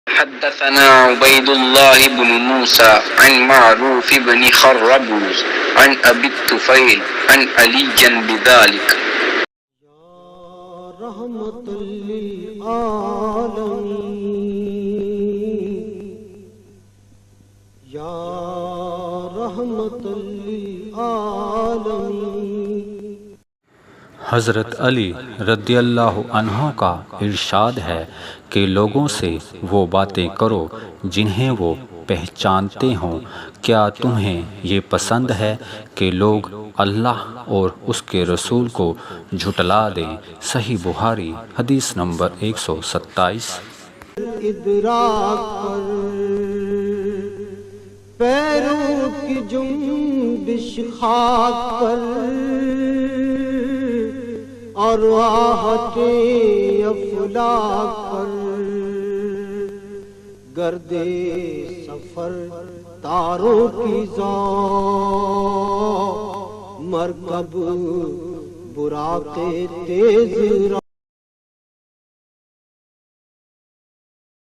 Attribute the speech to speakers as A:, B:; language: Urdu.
A: حدثنا عبيد الله بن موسى عن معروف بن خربوز عن أبي الطفيل عن علي بذلك.
B: رحمت للعالمین یا رحمت للعالمین.
C: حضرت علی رضی اللہ عنہ کا ارشاد ہے کہ لوگوں سے وہ باتیں کرو جنہیں وہ پہچانتے ہوں. کیا تمہیں یہ پسند ہے کہ لوگ اللہ اور اس کے رسول کو جھٹلا دیں؟ صحیح بخاری حدیث نمبر 127.
B: ادراک پر پیروں کی جنبش خاک پر اور آہت افلاک پر گردے سفر تاروں کی ذوق مرکب براق تیز